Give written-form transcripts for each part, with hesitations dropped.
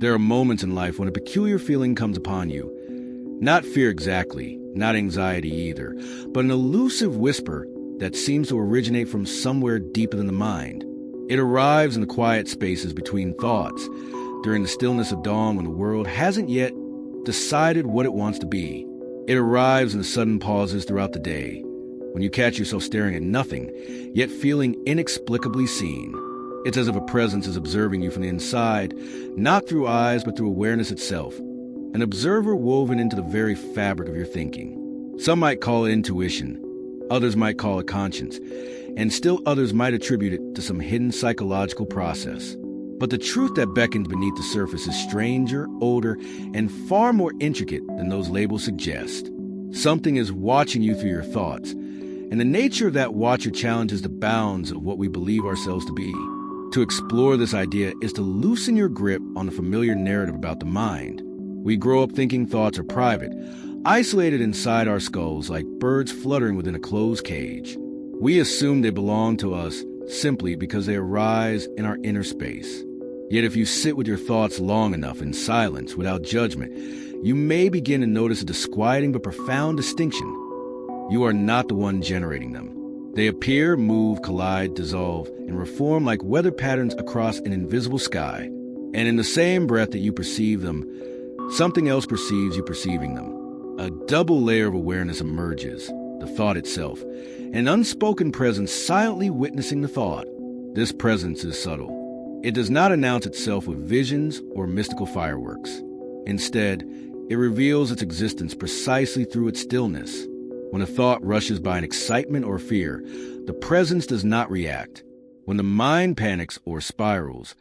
There are moments in life when a peculiar feeling comes upon you. Not fear exactly, not anxiety either, but an elusive whisper that seems to originate from somewhere deeper than the mind. It arrives in the quiet spaces between thoughts, during the stillness of dawn when the world hasn't yet decided what it wants to be. It arrives in the sudden pauses throughout the day, when you catch yourself staring at nothing, yet feeling inexplicably seen. It's as if a presence is observing you from the inside, not through eyes but through awareness itself, an observer woven into the very fabric of your thinking. Some might call it intuition, others might call it conscience, and still others might attribute it to some hidden psychological process. But the truth that beckons beneath the surface is stranger, older, and far more intricate than those labels suggest. Something is watching you through your thoughts, and the nature of that watcher challenges the bounds of what we believe ourselves to be. To explore this idea is to loosen your grip on the familiar narrative about the mind. We grow up thinking thoughts are private, isolated inside our skulls like birds fluttering within a closed cage. We assume they belong to us simply because they arise in our inner space. Yet if you sit with your thoughts long enough in silence, without judgment, you may begin to notice a disquieting but profound distinction. You are not the one generating them. They appear, move, collide, dissolve, and reform like weather patterns across an invisible sky. And in the same breath that you perceive them, something else perceives you perceiving them. A double layer of awareness emerges, the thought itself, an unspoken presence silently witnessing the thought. This presence is subtle. It does not announce itself with visions or mystical fireworks. Instead, it reveals its existence precisely through its stillness. When a thought rushes by in excitement or fear, the presence does not react. When the mind panics or spirals,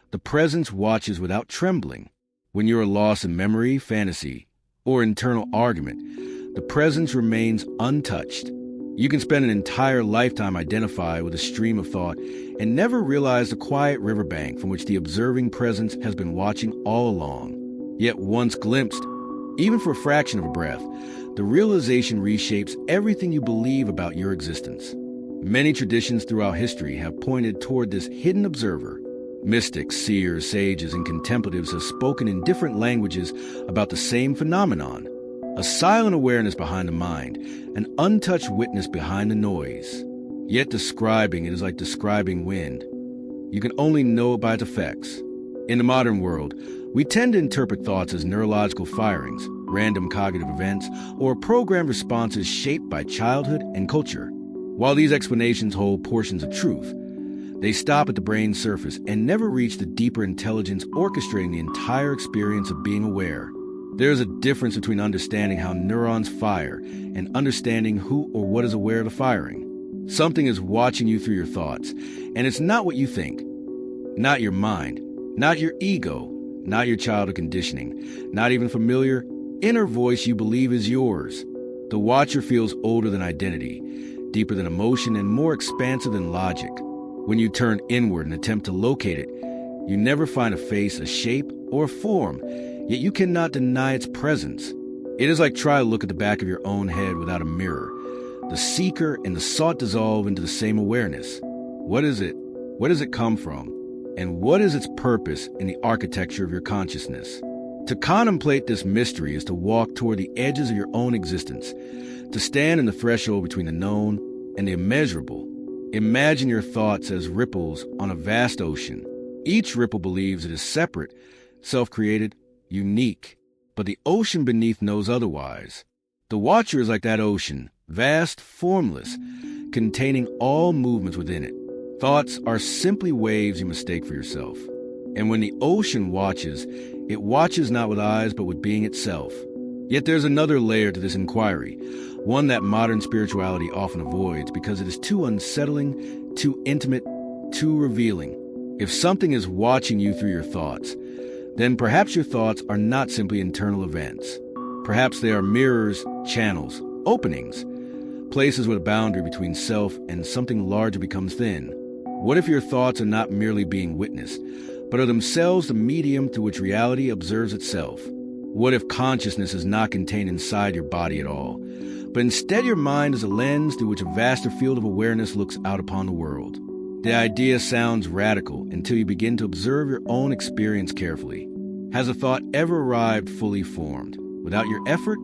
the presence watches without trembling. When you are lost in memory, fantasy, or internal argument, the presence remains untouched. You can spend an entire lifetime identified with a stream of thought and never realize the quiet riverbank from which the observing presence has been watching all along. Yet once glimpsed, even for a fraction of a breath, the realization reshapes everything you believe about your existence. Many traditions throughout history have pointed toward this hidden observer. Mystics, seers, sages, and contemplatives have spoken in different languages about the same phenomenon. A silent awareness behind the mind, an untouched witness behind the noise. Yet describing it is like describing wind. You can only know it by its effects. In the modern world, we tend to interpret thoughts as neurological firings, random cognitive events, or programmed responses shaped by childhood and culture. While these explanations hold portions of truth, they stop at the brain's surface and never reach the deeper intelligence orchestrating the entire experience of being aware. There is a difference between understanding how neurons fire and understanding who or what is aware of the firing. Something is watching you through your thoughts, and it's not what you think. Not your mind, not your ego, not your childhood conditioning, not even familiar, inner voice you believe is yours. The watcher feels older than identity, deeper than emotion, and more expansive than logic. When you turn inward and attempt to locate it, you never find a face, a shape, or a form, yet you cannot deny its presence. It is like trying to look at the back of your own head without a mirror. The seeker and the sought dissolve into the same awareness. What is it? Where does it come from? And what is its purpose in the architecture of your consciousness? To contemplate this mystery is to walk toward the edges of your own existence, to stand in the threshold between the known and the immeasurable. Imagine your thoughts as ripples on a vast ocean. Each ripple believes it is separate, self-created, unique, but the ocean beneath knows otherwise. The watcher is like that ocean, vast, formless, containing all movements within it. Thoughts are simply waves you mistake for yourself. And when the ocean watches, it watches not with eyes but with being itself. Yet there's another layer to this inquiry, one that modern spirituality often avoids because it is too unsettling, too intimate, too revealing. If something is watching you through your thoughts, then perhaps your thoughts are not simply internal events. Perhaps they are mirrors, channels, openings, places where the boundary between self and something larger becomes thin. What if your thoughts are not merely being witnessed, but are themselves the medium through which reality observes itself? What if consciousness is not contained inside your body at all, but instead your mind is a lens through which a vaster field of awareness looks out upon the world? The idea sounds radical until you begin to observe your own experience carefully. Has a thought ever arrived fully formed, without your effort?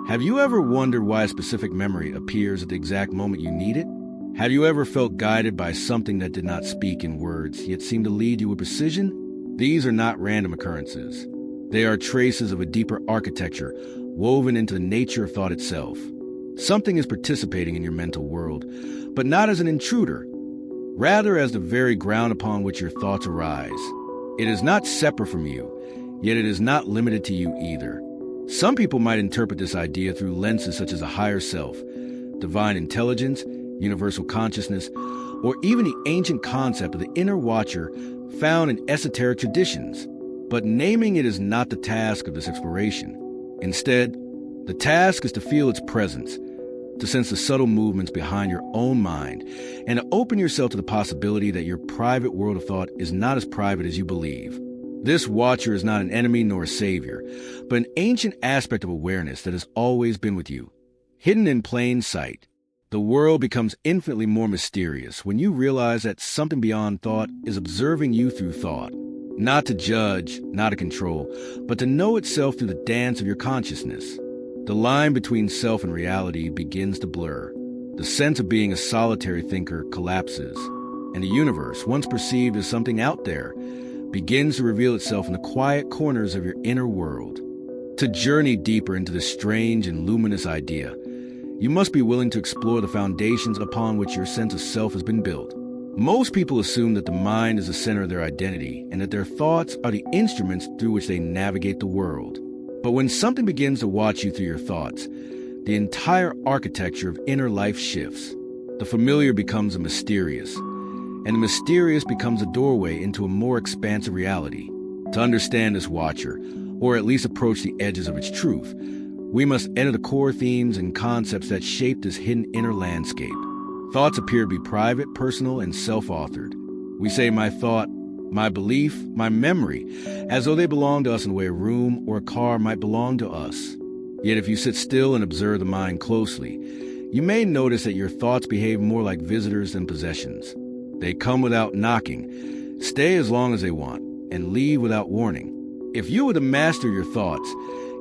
Have you ever wondered why a specific memory appears at the exact moment you need it? Have you ever felt guided by something that did not speak in words, yet seemed to lead you with precision? These are not random occurrences. They are traces of a deeper architecture woven into the nature of thought itself. Something is participating in your mental world, but not as an intruder, rather as the very ground upon which your thoughts arise. It is not separate from you, yet it is not limited to you either. Some people might interpret this idea through lenses such as a higher self, divine intelligence, universal consciousness, or even the ancient concept of the inner watcher found in esoteric traditions. But naming it is not the task of this exploration. Instead, the task is to feel its presence, to sense the subtle movements behind your own mind, and to open yourself to the possibility that your private world of thought is not as private as you believe. This watcher is not an enemy nor a savior, but an ancient aspect of awareness that has always been with you, hidden in plain sight. The world becomes infinitely more mysterious when you realize that something beyond thought is observing you through thought. Not to judge, not to control, but to know itself through the dance of your consciousness. The line between self and reality begins to blur. The sense of being a solitary thinker collapses, and the universe, once perceived as something out there, begins to reveal itself in the quiet corners of your inner world. To journey deeper into this strange and luminous idea, you must be willing to explore the foundations upon which your sense of self has been built. Most people assume that the mind is the center of their identity and that their thoughts are the instruments through which they navigate the world. But when something begins to watch you through your thoughts, the entire architecture of inner life shifts. The familiar becomes a mysterious, and the mysterious becomes a doorway into a more expansive reality. To understand this watcher, or at least approach the edges of its truth, we must enter the core themes and concepts that shape this hidden inner landscape. Thoughts appear to be private, personal, and self-authored. We say my thought, my belief, my memory, as though they belong to us in the way a room or a car might belong to us. Yet if you sit still and observe the mind closely, you may notice that your thoughts behave more like visitors than possessions. They come without knocking, stay as long as they want, and leave without warning. If you were to master your thoughts,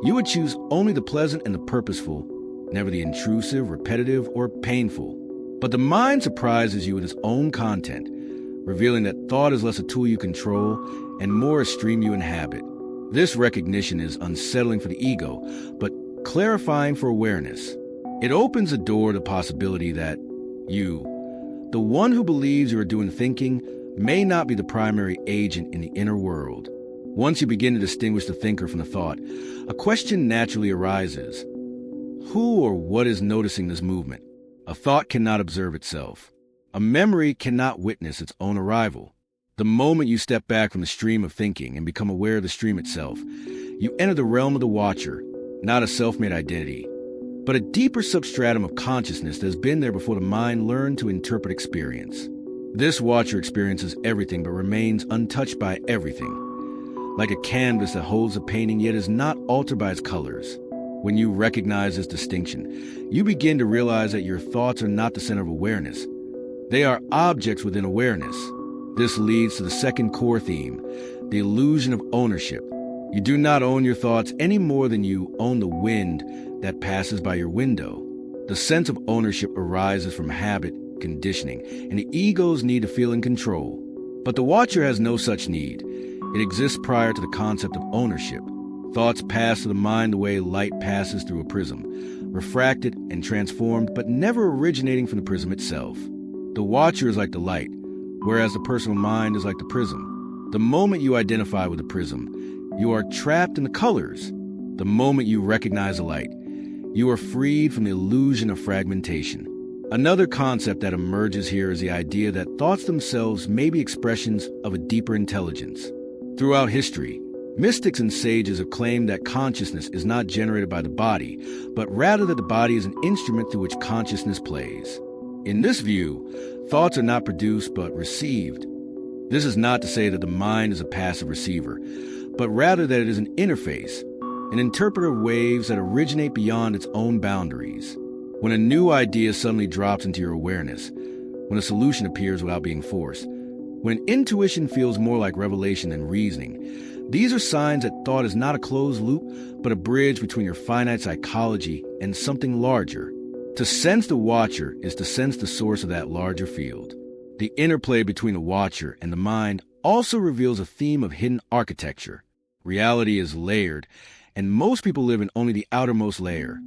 you would choose only the pleasant and the purposeful, never the intrusive, repetitive, or painful. But the mind surprises you with its own content, revealing that thought is less a tool you control and more a stream you inhabit. This recognition is unsettling for the ego, but clarifying for awareness. It opens a door to the possibility that you, the one who believes you are doing thinking, may not be the primary agent in the inner world. Once you begin to distinguish the thinker from the thought, a question naturally arises. Who or what is noticing this movement? A thought cannot observe itself. A memory cannot witness its own arrival. The moment you step back from the stream of thinking and become aware of the stream itself, you enter the realm of the watcher, not a self-made identity, but a deeper substratum of consciousness that has been there before the mind learned to interpret experience. This watcher experiences everything but remains untouched by everything, like a canvas that holds a painting yet is not altered by its colors. When you recognize this distinction, you begin to realize that your thoughts are not the center of awareness. They are objects within awareness. This leads to the second core theme, the illusion of ownership. You do not own your thoughts any more than you own the wind that passes by your window. The sense of ownership arises from habit, conditioning, and the ego's need to feel in control. But the watcher has no such need. It exists prior to the concept of ownership. Thoughts pass to the mind the way light passes through a prism, refracted and transformed, but never originating from the prism itself. The watcher is like the light, whereas the personal mind is like the prism. The moment you identify with the prism, you are trapped in the colors. The moment you recognize the light, you are freed from the illusion of fragmentation. Another concept that emerges here is the idea that thoughts themselves may be expressions of a deeper intelligence. Throughout history, mystics and sages have claimed that consciousness is not generated by the body, but rather that the body is an instrument through which consciousness plays. In this view, thoughts are not produced but received. This is not to say that the mind is a passive receiver, but rather that it is an interface, an interpreter of waves that originate beyond its own boundaries. When a new idea suddenly drops into your awareness, when a solution appears without being forced, when intuition feels more like revelation than reasoning, These are signs that thought is not a closed loop, but a bridge between your finite psychology and something larger. To sense the watcher is to sense the source of that larger field. The interplay between the watcher and the mind also reveals a theme of hidden architecture. Reality is layered, and most people live in only the outermost layer.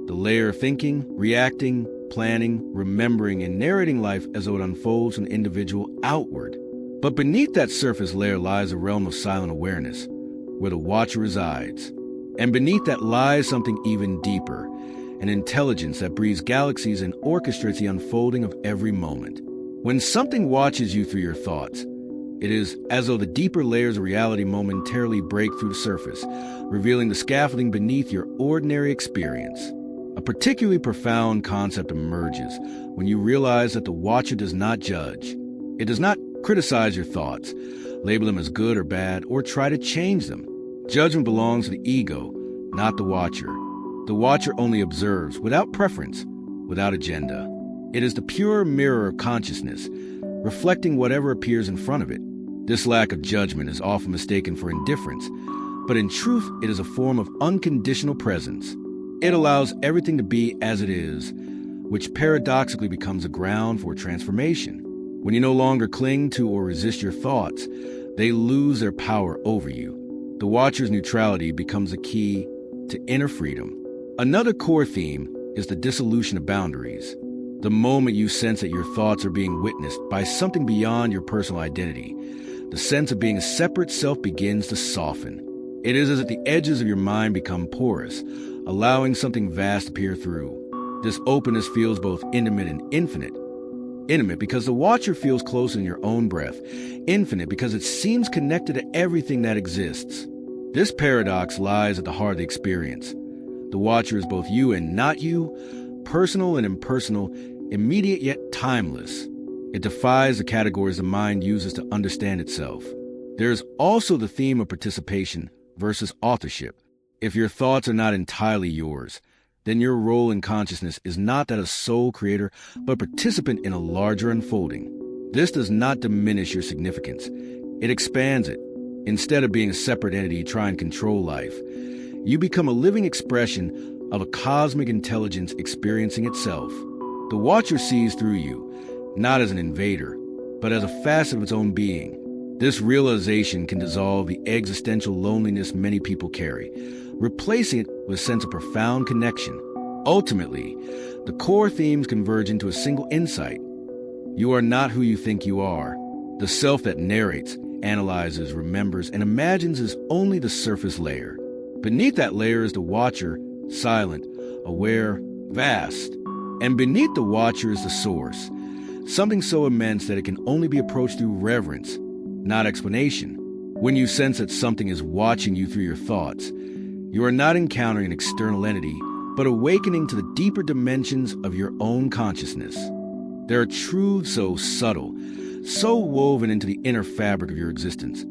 The layer of thinking, reacting, planning, remembering, and narrating life as though it unfolds from the individual outward. But beneath that surface layer lies a realm of silent awareness, where the watcher resides. And beneath that lies something even deeper, an intelligence that breathes galaxies and orchestrates the unfolding of every moment. When something watches you through your thoughts, it is as though the deeper layers of reality momentarily break through the surface, revealing the scaffolding beneath your ordinary experience. A particularly profound concept emerges when you realize that the watcher does not judge. It does not criticize your thoughts, label them as good or bad, or try to change them. Judgment belongs to the ego, not the watcher. The watcher only observes, without preference, without agenda. It is the pure mirror of consciousness, reflecting whatever appears in front of it. This lack of judgment is often mistaken for indifference, but in truth, it is a form of unconditional presence. It allows everything to be as it is, which paradoxically becomes a ground for transformation. When you no longer cling to or resist your thoughts, they lose their power over you. The watcher's neutrality becomes a key to inner freedom. Another core theme is the dissolution of boundaries. The moment you sense that your thoughts are being witnessed by something beyond your personal identity, the sense of being a separate self begins to soften. It is as if the edges of your mind become porous, allowing something vast to peer through. This openness feels both intimate and infinite. Intimate because the watcher feels close in your own breath. Infinite because it seems connected to everything that exists. This paradox lies at the heart of the experience. The watcher is both you and not you, personal and impersonal, immediate yet timeless. It defies the categories the mind uses to understand itself. There is also the theme of participation versus authorship. If your thoughts are not entirely yours, then your role in consciousness is not that of sole creator, but participant in a larger unfolding. This does not diminish your significance. It expands it. Instead of being a separate entity trying to control life, you become a living expression of a cosmic intelligence experiencing itself. The watcher sees through you, not as an invader, but as a facet of its own being. This realization can dissolve the existential loneliness many people carry, replacing it with a sense of profound connection. Ultimately, the core themes converge into a single insight. You are not who you think you are. The self that narrates, analyzes, remembers, and imagines is only the surface layer. Beneath that layer is the watcher, silent, aware, vast. And beneath the watcher is the source, something so immense that it can only be approached through reverence, not explanation. When you sense that something is watching you through your thoughts, you are not encountering an external entity, but awakening to the deeper dimensions of your own consciousness. There are truths so subtle, so woven into the inner fabric of your existence,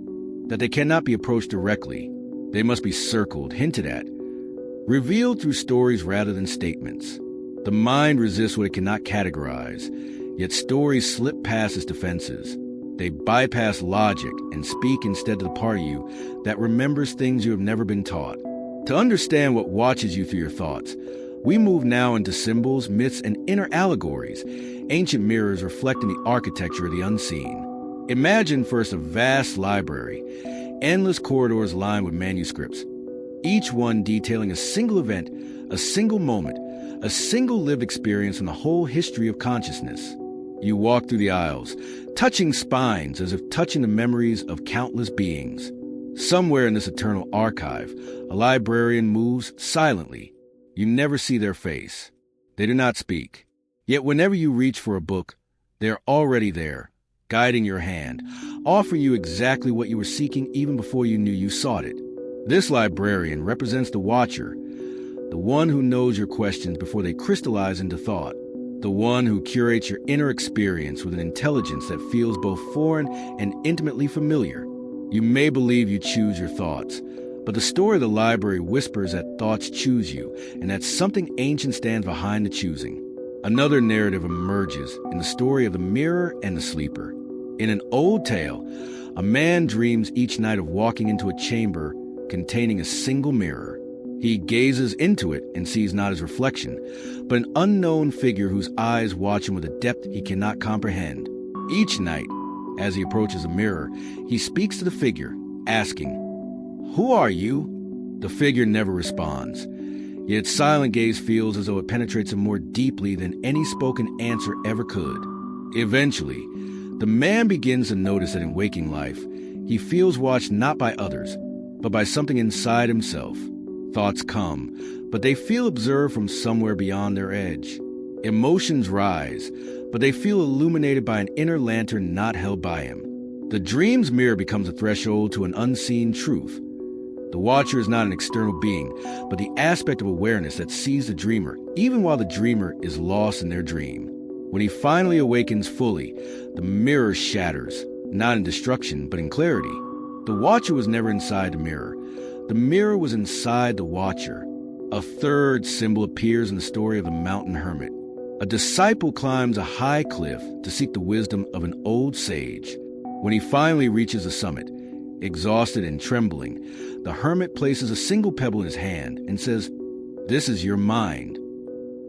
that they cannot be approached directly. They must be circled, hinted at, revealed through stories rather than statements. The mind resists what it cannot categorize, yet stories slip past its defenses. They bypass logic and speak instead to the part of you that remembers things you have never been taught. To understand what watches you through your thoughts, we move now into symbols, myths, and inner allegories, ancient mirrors reflecting the architecture of the unseen. Imagine first a vast library, endless corridors lined with manuscripts, each one detailing a single event, a single moment, a single lived experience from the whole history of consciousness. You walk through the aisles, touching spines as if touching the memories of countless beings. Somewhere in this eternal archive, a librarian moves silently. You never see their face. They do not speak. Yet whenever you reach for a book, they are already there, guiding your hand, offering you exactly what you were seeking even before you knew you sought it. This librarian represents the watcher, the one who knows your questions before they crystallize into thought, the one who curates your inner experience with an intelligence that feels both foreign and intimately familiar. You may believe you choose your thoughts, but the story of the library whispers that thoughts choose you, and that something ancient stands behind the choosing. Another narrative emerges in the story of the mirror and the sleeper. In an old tale, A man dreams each night of walking into a chamber containing a single mirror. He gazes into it and sees not his reflection, but an unknown figure whose eyes watch him with a depth he cannot comprehend. Each night, as he approaches the mirror, he speaks to the figure, asking, "Who are you?" The figure never responds, yet its silent gaze feels as though it penetrates him more deeply than any spoken answer ever could. Eventually, the man begins to notice that in waking life, he feels watched not by others, but by something inside himself. Thoughts come, but they feel observed from somewhere beyond their edge. Emotions rise, but they feel illuminated by an inner lantern not held by him. The dream's mirror becomes a threshold to an unseen truth. The watcher is not an external being, but the aspect of awareness that sees the dreamer, even while the dreamer is lost in their dream. When he finally awakens fully, the mirror shatters, not in destruction, but in clarity. The watcher was never inside the mirror. The mirror was inside the watcher. A third symbol appears in the story of the mountain hermit. A disciple climbs a high cliff to seek the wisdom of an old sage. When he finally reaches the summit, exhausted and trembling, the hermit places a single pebble in his hand and says, "This is your mind."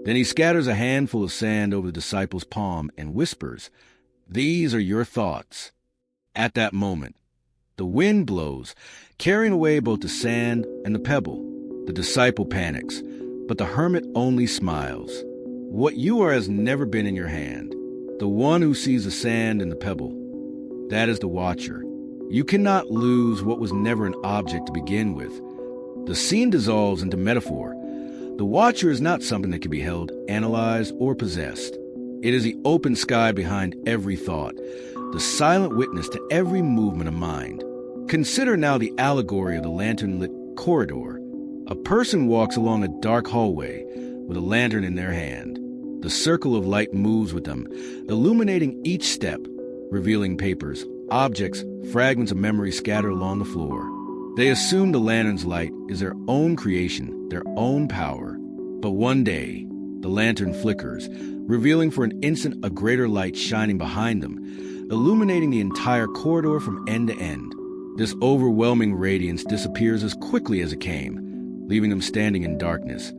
Then he scatters a handful of sand over the disciple's palm and whispers, "These are your thoughts." At that moment, the wind blows, carrying away both the sand and the pebble. The disciple panics, but the hermit only smiles. What you are has never been in your hand. The one who sees the sand and the pebble, that is the watcher. You cannot lose what was never an object to begin with. The scene dissolves into metaphor. The watcher is not something that can be held, analyzed, or possessed. It is the open sky behind every thought, the silent witness to every movement of mind. Consider now the allegory of the lantern-lit corridor. A person walks along a dark hallway with a lantern in their hand. The circle of light moves with them, illuminating each step, revealing papers, objects, fragments of memory scattered along the floor. They assume the lantern's light is their own creation, their own power. But one day, the lantern flickers, revealing for an instant a greater light shining behind them, illuminating the entire corridor from end to end. This overwhelming radiance disappears as quickly as it came, leaving them standing in darkness,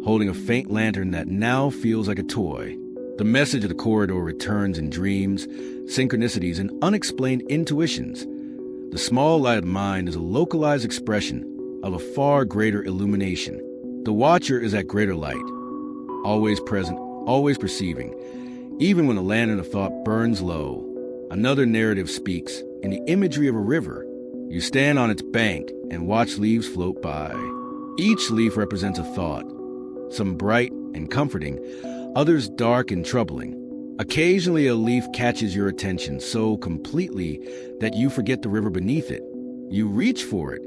holding a faint lantern that now feels like a toy. The message of the corridor returns in dreams, synchronicities, and unexplained intuitions. The small light of the mind is a localized expression of a far greater illumination. The watcher is that greater light, always present, always perceiving. Even when the lantern of thought burns low, another narrative speaks in the imagery of a river. You stand on its bank and watch leaves float by. Each leaf represents a thought, some bright and comforting, others dark and troubling. Occasionally a leaf catches your attention so completely that you forget the river beneath it. You reach for it,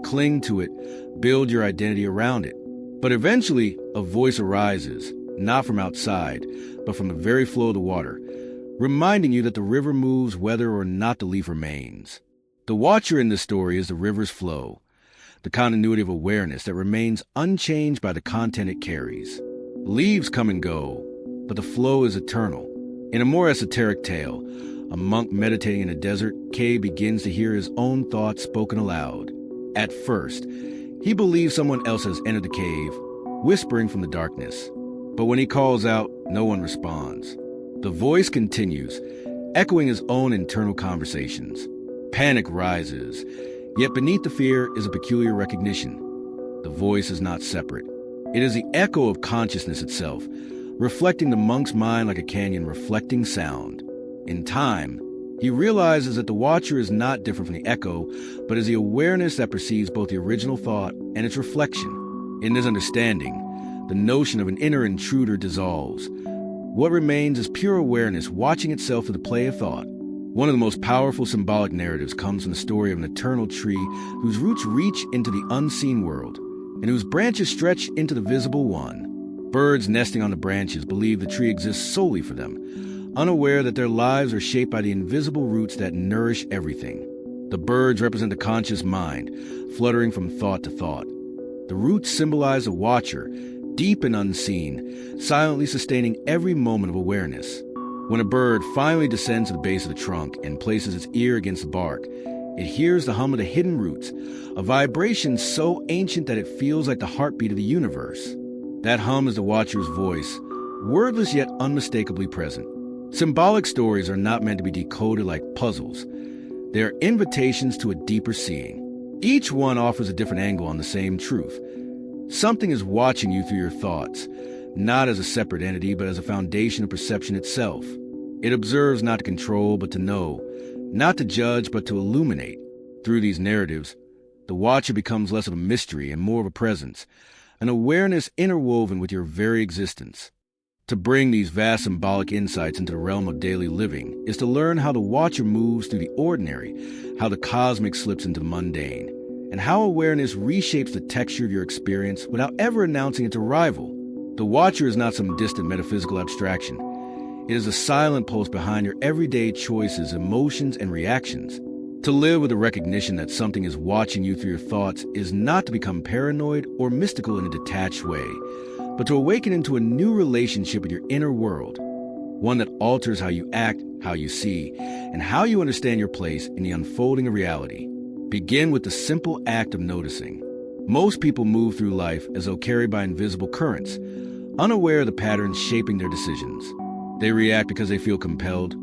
cling to it, build your identity around it. But eventually a voice arises, not from outside, but from the very flow of the water, reminding you that the river moves whether or not the leaf remains. The watcher in this story is the river's flow, the continuity of awareness that remains unchanged by the content it carries. Leaves come and go, but the flow is eternal. In a more esoteric tale, a monk meditating in a desert cave begins to hear his own thoughts spoken aloud. At first, he believes someone else has entered the cave, whispering from the darkness. But when he calls out, no one responds. The voice continues, echoing his own internal conversations. Panic rises, yet beneath the fear is a peculiar recognition. The voice is not separate. It is the echo of consciousness itself, reflecting the monk's mind like a canyon reflecting sound. In time, he realizes that the watcher is not different from the echo, but is the awareness that perceives both the original thought and its reflection. In this understanding, the notion of an inner intruder dissolves. What remains is pure awareness watching itself through the play of thought. One of the most powerful symbolic narratives comes from the story of an eternal tree whose roots reach into the unseen world and whose branches stretch into the visible one. Birds nesting on the branches believe the tree exists solely for them, unaware that their lives are shaped by the invisible roots that nourish everything. The birds represent the conscious mind, fluttering from thought to thought. The roots symbolize the watcher, deep and unseen, silently sustaining every moment of awareness. When a bird finally descends to the base of the trunk and places its ear against the bark, it hears the hum of the hidden roots, a vibration so ancient that it feels like the heartbeat of the universe. That hum is the watcher's voice, wordless yet unmistakably present. Symbolic stories are not meant to be decoded like puzzles. They are invitations to a deeper seeing. Each one offers a different angle on the same truth. Something is watching you through your thoughts, not as a separate entity, but as a foundation of perception itself. It observes not to control, but to know, not to judge, but to illuminate. Through these narratives, the watcher becomes less of a mystery and more of a presence, an awareness interwoven with your very existence. To bring these vast symbolic insights into the realm of daily living is to learn how the watcher moves through the ordinary, how the cosmic slips into the mundane, and how awareness reshapes the texture of your experience without ever announcing its arrival. The watcher is not some distant metaphysical abstraction. It is a silent pulse behind your everyday choices, emotions, and reactions. To live with the recognition that something is watching you through your thoughts is not to become paranoid or mystical in a detached way, but to awaken into a new relationship with your inner world, one that alters how you act, how you see, and how you understand your place in the unfolding of reality. Begin with the simple act of noticing. Most people move through life as though carried by invisible currents, unaware of the patterns shaping their decisions. They react because they feel compelled.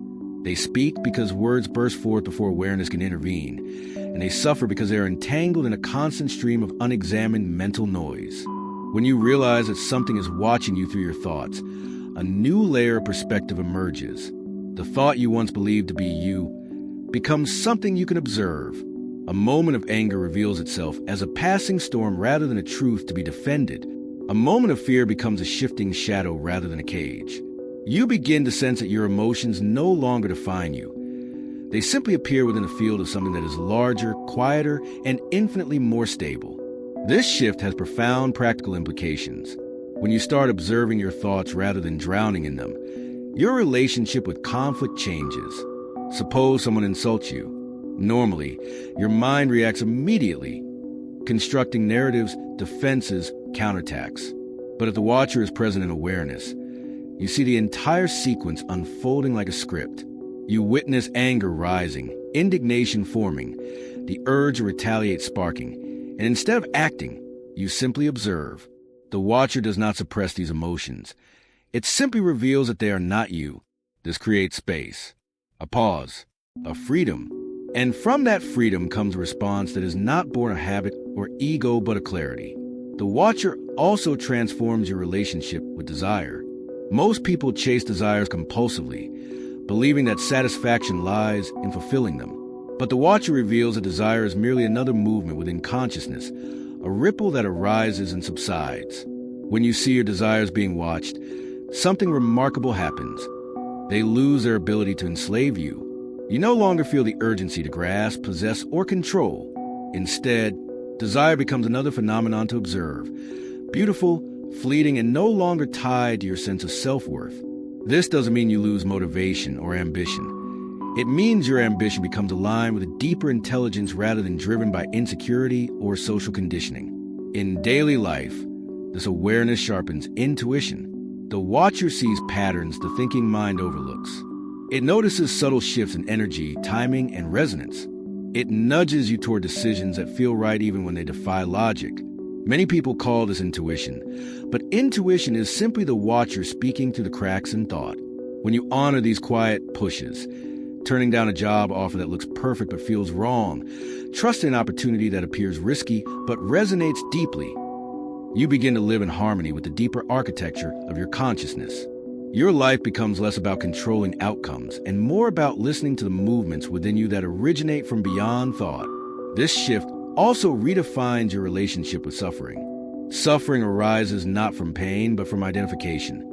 They speak because words burst forth before awareness can intervene. And they suffer because they are entangled in a constant stream of unexamined mental noise. When you realize that something is watching you through your thoughts, a new layer of perspective emerges. The thought you once believed to be you becomes something you can observe. A moment of anger reveals itself as a passing storm rather than a truth to be defended. A moment of fear becomes a shifting shadow rather than a cage. You begin to sense that your emotions no longer define you. They simply appear within the field of something that is larger, quieter, and infinitely more stable. This shift has profound practical implications. When you start observing your thoughts rather than drowning in them, your relationship with conflict changes. Suppose someone insults you. Normally, your mind reacts immediately, constructing narratives, defenses, counterattacks. But if the watcher is present in awareness, you see the entire sequence unfolding like a script. You witness anger rising, indignation forming, the urge to retaliate sparking, and instead of acting, you simply observe. The watcher does not suppress these emotions. It simply reveals that they are not you. This creates space, a pause, a freedom. And from that freedom comes a response that is not born of habit or ego, but of clarity. The watcher also transforms your relationship with desire. Most people chase desires compulsively, believing that satisfaction lies in fulfilling them. But the watcher reveals that desire is merely another movement within consciousness, a ripple that arises and subsides. When you see your desires being watched, something remarkable happens. They lose their ability to enslave you. You no longer feel the urgency to grasp, possess, or control. Instead, desire becomes another phenomenon to observe, beautiful, fleeting, and no longer tied to your sense of self-worth. This doesn't mean you lose motivation or ambition. It means your ambition becomes aligned with a deeper intelligence rather than driven by insecurity or social conditioning. In daily life, this awareness sharpens intuition. The watcher sees patterns the thinking mind overlooks. It notices subtle shifts in energy, timing, and resonance. It nudges you toward decisions that feel right even when they defy logic. Many people call this intuition, but intuition is simply the watcher speaking through the cracks in thought. When you honor these quiet pushes, turning down a job offer that looks perfect but feels wrong, trusting an opportunity that appears risky but resonates deeply, you begin to live in harmony with the deeper architecture of your consciousness. Your life becomes less about controlling outcomes and more about listening to the movements within you that originate from beyond thought. This shift also redefines your relationship with suffering. Suffering arises not from pain, but from identification.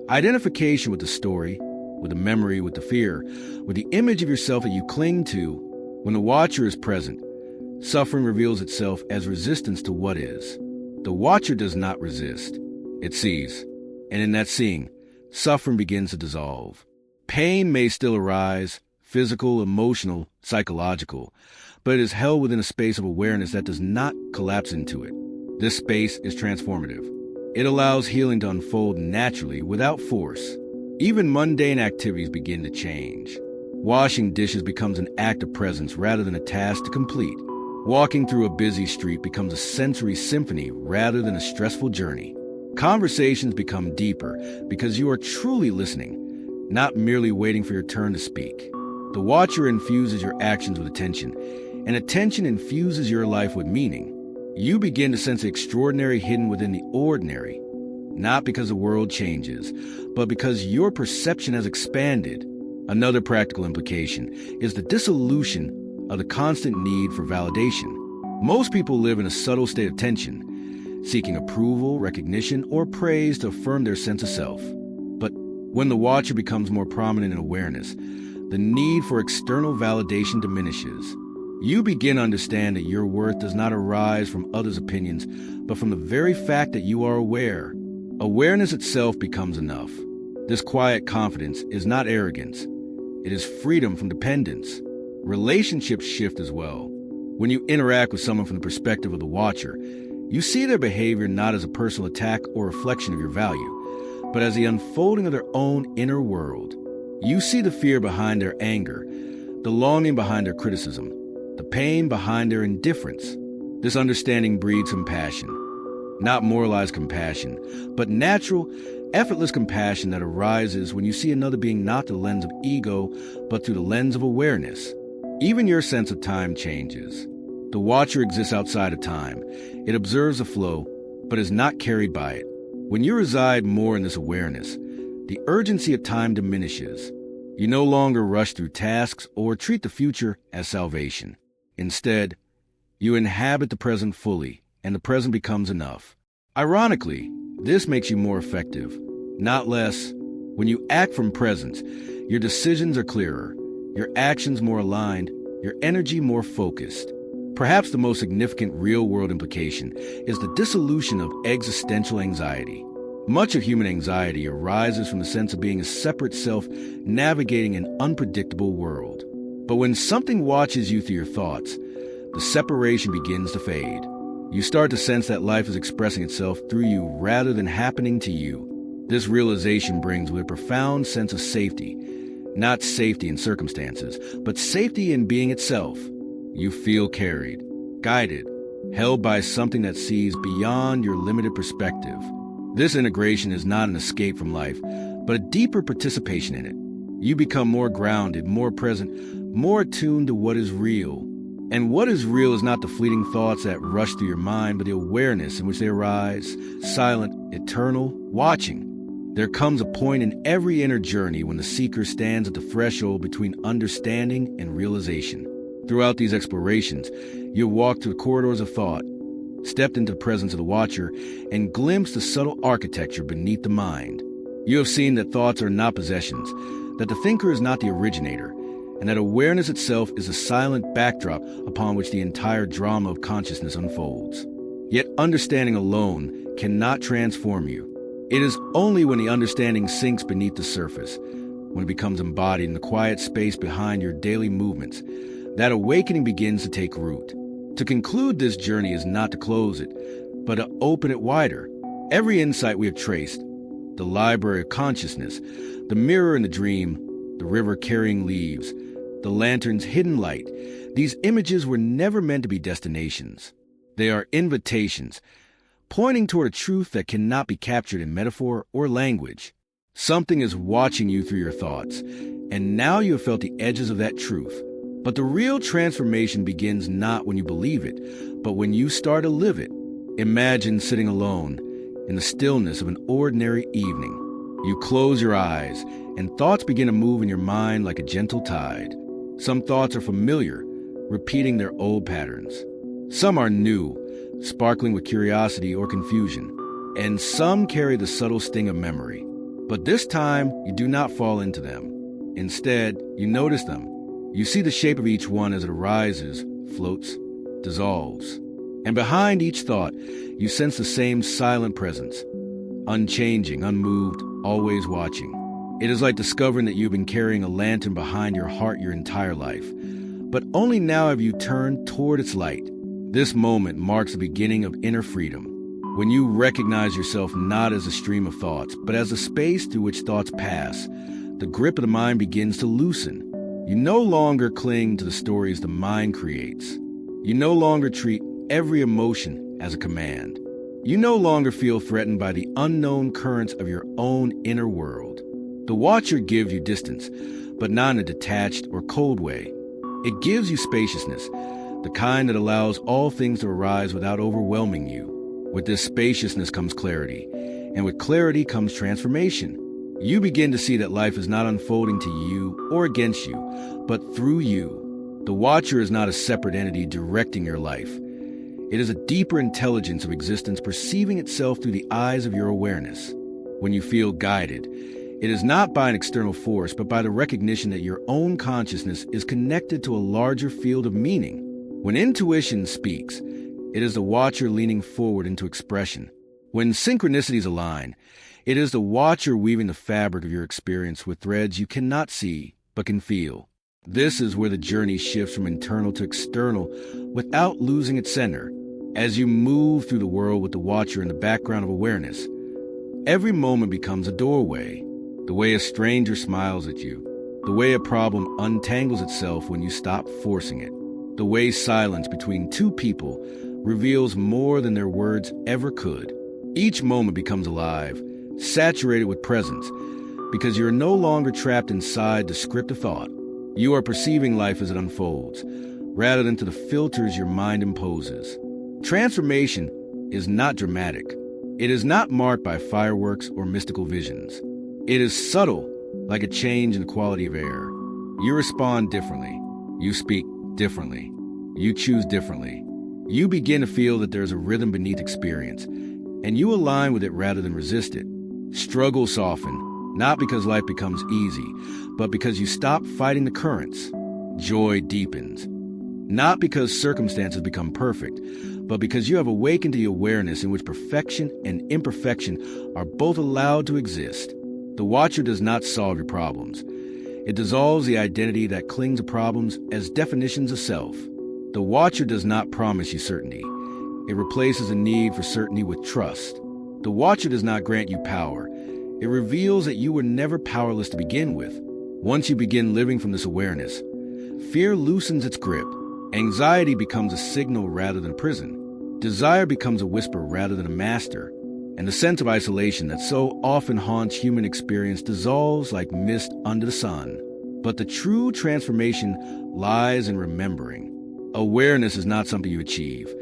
Identification with the story, with the memory, with the fear, with the image of yourself that you cling to. When the watcher is present, suffering reveals itself as resistance to what is. The watcher does not resist. It sees. And in that seeing, suffering begins to dissolve. Pain may still arise, physical, emotional, psychological, but it is held within a space of awareness that does not collapse into it. This space is transformative. It allows healing to unfold naturally without force. Even mundane activities begin to change. Washing dishes becomes an act of presence rather than a task to complete. Walking through a busy street becomes a sensory symphony rather than a stressful journey. Conversations become deeper because you are truly listening, not merely waiting for your turn to speak. The watcher infuses your actions with attention, and attention infuses your life with meaning. You begin to sense the extraordinary hidden within the ordinary, not because the world changes, but because your perception has expanded. Another practical implication is the dissolution of the constant need for validation. Most people live in a subtle state of tension, seeking approval, recognition, or praise to affirm their sense of self. But when the watcher becomes more prominent in awareness, the need for external validation diminishes. You begin to understand that your worth does not arise from others' opinions, but from the very fact that you are aware. Awareness itself becomes enough. This quiet confidence is not arrogance. It is freedom from dependence. Relationships shift as well. When you interact with someone from the perspective of the watcher, you see their behavior not as a personal attack or reflection of your value, but as the unfolding of their own inner world. You see the fear behind their anger, the longing behind their criticism, the pain behind their indifference. This understanding breeds compassion. Not moralized compassion, but natural, effortless compassion that arises when you see another being not through the lens of ego, but through the lens of awareness. Even your sense of time changes. The watcher exists outside of time. It observes the flow, but is not carried by it. When you reside more in this awareness, the urgency of time diminishes. You no longer rush through tasks or treat the future as salvation. Instead, you inhabit the present fully, and the present becomes enough. Ironically, this makes you more effective, not less. When you act from presence, your decisions are clearer, your actions more aligned, your energy more focused. Perhaps the most significant real-world implication is the dissolution of existential anxiety. Much of human anxiety arises from the sense of being a separate self navigating an unpredictable world. But when something watches you through your thoughts, the separation begins to fade. You start to sense that life is expressing itself through you rather than happening to you. This realization brings with a profound sense of safety, not safety in circumstances, but safety in being itself. You feel carried, guided, held by something that sees beyond your limited perspective. This integration is not an escape from life, but a deeper participation in it. You become more grounded, more present, more attuned to what is real. And what is real is not the fleeting thoughts that rush through your mind, but the awareness in which they arise, silent, eternal, watching. There comes a point in every inner journey when the seeker stands at the threshold between understanding and realization. Throughout these explorations, you walk through the corridors of thought, stepped into the presence of the watcher, and glimpsed the subtle architecture beneath the mind. You have seen that thoughts are not possessions, that the thinker is not the originator, and that awareness itself is a silent backdrop upon which the entire drama of consciousness unfolds. Yet understanding alone cannot transform you. It is only when the understanding sinks beneath the surface, when it becomes embodied in the quiet space behind your daily movements, that awakening begins to take root. To conclude this journey is not to close it, but to open it wider. Every insight we have traced, the library of consciousness, the mirror in the dream, the river carrying leaves, the lantern's hidden light, these images were never meant to be destinations. They are invitations, pointing toward a truth that cannot be captured in metaphor or language. Something is watching you through your thoughts, and now you have felt the edges of that truth. But the real transformation begins not when you believe it, but when you start to live it. Imagine sitting alone in the stillness of an ordinary evening. You close your eyes, and thoughts begin to move in your mind like a gentle tide. Some thoughts are familiar, repeating their old patterns. Some are new, sparkling with curiosity or confusion. And some carry the subtle sting of memory. But this time, you do not fall into them. Instead, you notice them. You see the shape of each one as it arises, floats, dissolves. And behind each thought, you sense the same silent presence, unchanging, unmoved, always watching. It is like discovering that you've been carrying a lantern behind your heart your entire life, but only now have you turned toward its light. This moment marks the beginning of inner freedom. When you recognize yourself not as a stream of thoughts, but as a space through which thoughts pass, the grip of the mind begins to loosen. You no longer cling to the stories the mind creates. You no longer treat every emotion as a command. You no longer feel threatened by the unknown currents of your own inner world. The Watcher gives you distance, but not in a detached or cold way. It gives you spaciousness, the kind that allows all things to arise without overwhelming you. With this spaciousness comes clarity, and with clarity comes transformation. You begin to see that life is not unfolding to you or against you, but through you. The Watcher is not a separate entity directing your life. It is a deeper intelligence of existence perceiving itself through the eyes of your awareness. When you feel guided, it is not by an external force, but by the recognition that your own consciousness is connected to a larger field of meaning. When intuition speaks, it is the Watcher leaning forward into expression. When synchronicities align, it is the Watcher weaving the fabric of your experience with threads you cannot see, but can feel. This is where the journey shifts from internal to external without losing its center. As you move through the world with the Watcher in the background of awareness, every moment becomes a doorway. The way a stranger smiles at you, the way a problem untangles itself when you stop forcing it, the way silence between two people reveals more than their words ever could. Each moment becomes alive, saturated with presence, because you're no longer trapped inside the script of thought. You are perceiving life as it unfolds, rather than to the filters your mind imposes. Transformation is not dramatic. It is not marked by fireworks or mystical visions. It is subtle, like a change in the quality of air. You respond differently. You speak differently. You choose differently. You begin to feel that there is a rhythm beneath experience, and you align with it rather than resist it. Struggles soften, not because life becomes easy, but because you stop fighting the currents. Joy deepens, not because circumstances become perfect, but because you have awakened to the awareness in which perfection and imperfection are both allowed to exist. The Watcher does not solve your problems. It dissolves the identity that clings to problems as definitions of self. The Watcher does not promise you certainty. It replaces a need for certainty with trust. The Watcher does not grant you power. It reveals that you were never powerless to begin with. Once you begin living from this awareness, fear loosens its grip. Anxiety becomes a signal rather than a prison. Desire becomes a whisper rather than a master. And the sense of isolation that so often haunts human experience dissolves like mist under the sun. But the true transformation lies in remembering. Awareness is not something you achieve.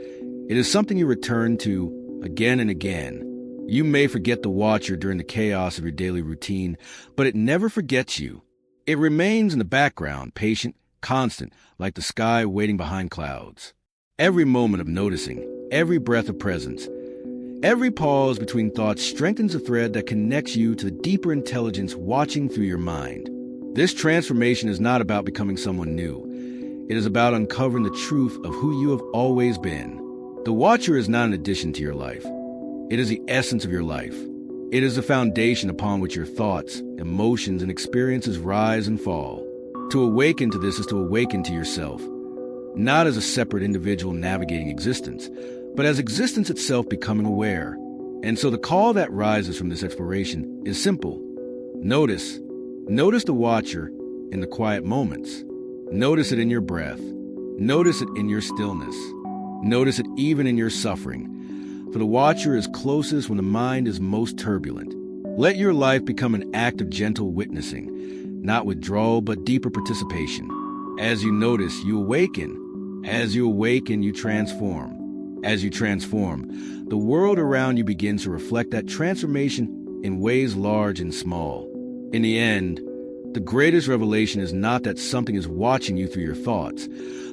It is something you return to again and again. You may forget the Watcher during the chaos of your daily routine, but it never forgets you. It remains in the background, patient, constant, like the sky waiting behind clouds. Every moment of noticing, every breath of presence, every pause between thoughts strengthens a thread that connects you to the deeper intelligence watching through your mind. This transformation is not about becoming someone new. It is about uncovering the truth of who you have always been. The Watcher is not an addition to your life. It is the essence of your life. It is the foundation upon which your thoughts, emotions, and experiences rise and fall. To awaken to this is to awaken to yourself, not as a separate individual navigating existence, but as existence itself becoming aware. And so the call that rises from this exploration is simple. Notice the Watcher in the quiet moments. Notice it in your breath. Notice it in your stillness. Notice it even in your suffering. For the Watcher is closest when the mind is most turbulent. Let your life become an act of gentle witnessing, not withdrawal, but deeper participation. As you notice, you awaken. As you awaken, you transform. As you transform, the world around you begins to reflect that transformation in ways large and small. In the end, the greatest revelation is not that something is watching you through your thoughts,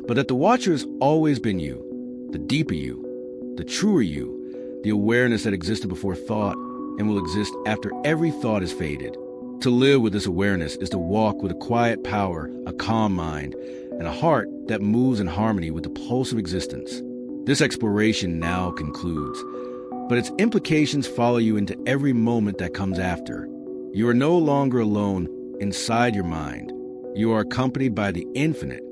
but that the Watcher has always been you, the deeper you, the truer you, the awareness that existed before thought and will exist after every thought is faded. To live with this awareness is to walk with a quiet power, a calm mind, and a heart that moves in harmony with the pulse of existence. This exploration now concludes, but its implications follow you into every moment that comes after. You are no longer alone inside your mind. You are accompanied by the infinite,